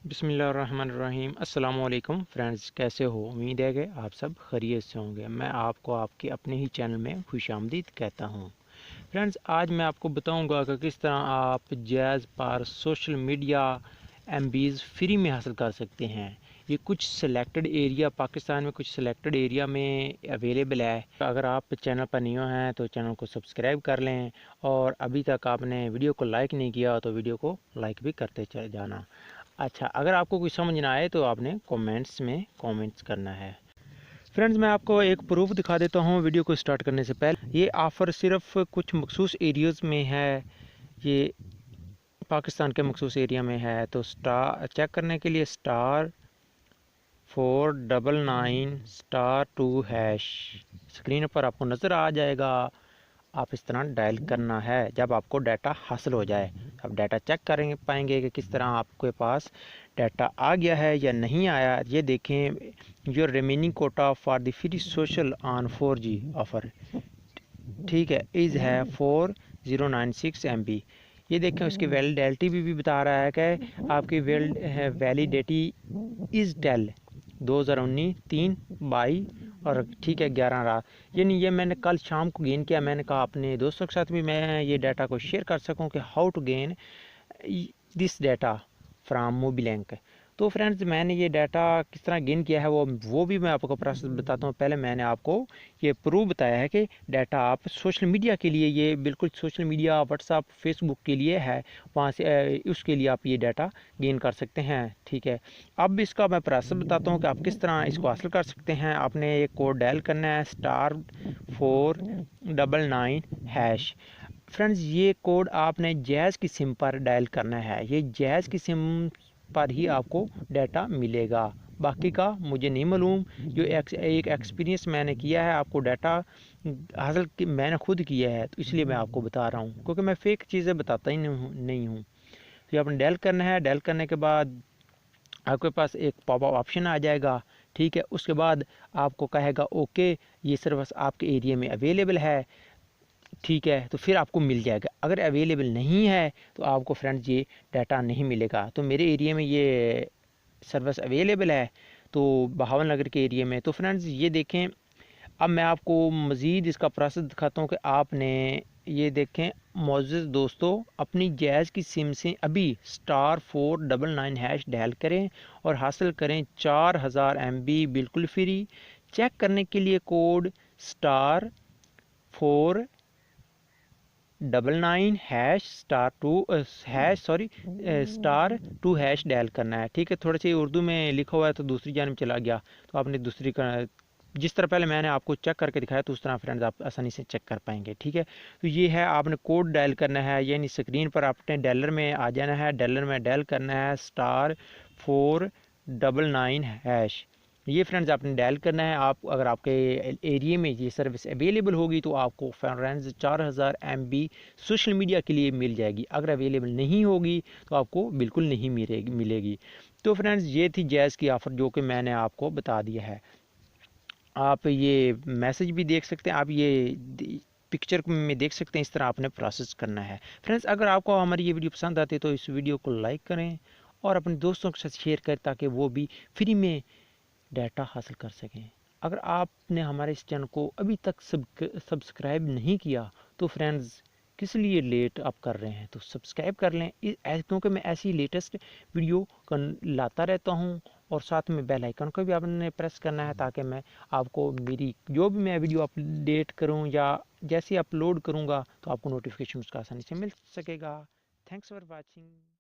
बिस्मिल्लाहिर्रहमानिर्रहीम। अस्सलाम वालेकुम फ्रेंड्स, कैसे हो? उम्मीद है कि आप सब खैरियत से होंगे। मैं आपको आपके अपने ही चैनल में खुशामदीद कहता हूँ। फ्रेंड्स, आज मैं आपको बताऊंगा कि किस तरह आप जैज़ पर सोशल मीडिया एमबीज़ फ्री में हासिल कर सकते हैं। ये कुछ सिलेक्टेड एरिया, पाकिस्तान में कुछ सिलेक्टेड एरिया में अवेलेबल है। अगर आप चैनल पर न्यू हैं तो चैनल को सब्सक्राइब कर लें, और अभी तक आपने वीडियो को लाइक नहीं किया तो वीडियो को लाइक भी करते चले जाना। अच्छा, अगर आपको कुछ समझ ना आए तो आपने कमेंट्स में कमेंट्स करना है। फ्रेंड्स, मैं आपको एक प्रूफ दिखा देता हूँ वीडियो को स्टार्ट करने से पहले। ये ऑफ़र सिर्फ कुछ मखसूस एरियाज़ में है, ये पाकिस्तान के मखसूस एरिया में है। तो स्टार चेक करने के लिए *499*2#, स्क्रीन पर आपको नज़र आ जाएगा। आप इस तरह डायल करना है जब आपको डाटा हासिल हो जाए। अब डाटा चेक करेंगे पाएंगे कि किस तरह आपके पास डाटा आ गया है या नहीं आया। ये देखें, your remaining Kota for the free social on 4G offer, ठीक है, इज़ है 4096 MB। ये देखें, उसकी वैलिडिटी भी बता रहा है कि आपकी वैलिडिटी इज़ टेल 2019 3/22, और ठीक है 11 रात। यानी ये मैंने कल शाम को गेन किया। मैंने कहा अपने दोस्तों के साथ भी मैं ये डाटा को शेयर कर सकूं कि how to gain this data from Mobilink. तो फ्रेंड्स, मैंने ये डाटा किस तरह गेन किया है वो भी मैं आपको प्रोसेस बताता हूँ। पहले मैंने आपको ये प्रूफ बताया है कि डाटा आप सोशल मीडिया के लिए, ये बिल्कुल सोशल मीडिया व्हाट्सअप फेसबुक के लिए है, वहाँ से उसके लिए आप ये डाटा गेन कर सकते हैं, ठीक है। अब इसका मैं प्रोसेस बताता हूँ कि आप किस तरह इसको हासिल कर सकते हैं। आपने एक कोड डायल करना है, *499#। फ्रेंड्स, ये कोड आपने जैज़ की सिम पर डायल करना है। ये जैज़ की सिम पर ही आपको डाटा मिलेगा, बाकी का मुझे नहीं मालूम। जो एक एक्सपीरियंस मैंने किया है, आपको डाटा हासिल मैंने खुद किया है, तो इसलिए मैं आपको बता रहा हूँ, क्योंकि मैं फेक चीज़ें बताता ही नहीं हूँ। तो ये आपने डायल करना है। डायल करने के बाद आपके पास एक पॉपअप ऑप्शन आ जाएगा, ठीक है। उसके बाद आपको कहेगा ओके, ये सर्विस आपके एरिया में अवेलेबल है, ठीक है। तो फिर आपको मिल जाएगा। अगर अवेलेबल नहीं है तो आपको फ्रेंड्स ये डाटा नहीं मिलेगा। तो मेरे एरिया में ये सर्विस अवेलेबल है, तो बहावन नगर के एरिया में। तो फ्रेंड्स, ये देखें, अब मैं आपको मज़ीद इसका प्रोसेस दिखाता हूँ कि आपने ये देखें मोअज़्ज़ज़ दोस्तों, अपनी जैज़ की सिम से अभी *499# डायल करें और हासिल करें 4000 MB बिल्कुल फ्री। चेक करने के लिए कोड *4 99# *2# डायल करना है, ठीक है। थोड़ा सी उर्दू में लिखा हुआ है तो दूसरी जानब चला गया, तो आपने दूसरी का जिस तरह पहले मैंने आपको चेक करके दिखाया तो उस तरह फ्रेंड्स आप आसानी से चेक कर पाएंगे, ठीक है। तो ये है, आपने कोड डायल करना है, यानी स्क्रीन पर आपने डॉलर में आ जाना है। डॉलर में डायल करना है *499#। ये फ्रेंड्स आपने डायल करना है। आप अगर आपके एरिया में ये सर्विस अवेलेबल होगी तो आपको फ्रेंड्स 4000 MB सोशल मीडिया के लिए मिल जाएगी। अगर अवेलेबल नहीं होगी तो आपको बिल्कुल नहीं मिलेगी। तो फ्रेंड्स, ये थी जैज़ की ऑफ़र जो कि मैंने आपको बता दिया है। आप ये मैसेज भी देख सकते हैं, आप ये पिक्चर में देख सकते हैं। इस तरह आपने प्रोसेस करना है। फ्रेंड्स, अगर आपको हमारी ये वीडियो पसंद आती है तो इस वीडियो को लाइक करें और अपने दोस्तों के साथ शेयर करें, ताकि वो भी फ्री में डाटा हासिल कर सकें। अगर आपने हमारे इस चैनल को अभी तक सब्सक्राइब नहीं किया तो फ्रेंड्स, किस लिए लेट आप कर रहे हैं, तो सब्सक्राइब कर लें, क्योंकि मैं ऐसी लेटेस्ट वीडियो लाता रहता हूं। और साथ में बेल आइकन को भी आपने प्रेस करना है, ताकि मैं आपको मेरी जो भी मैं वीडियो अपडेट करूं या जैसे अपलोड करूंगा तो आपको नोटिफिकेशन उसका आसानी से मिल सकेगा। Thanks for watching.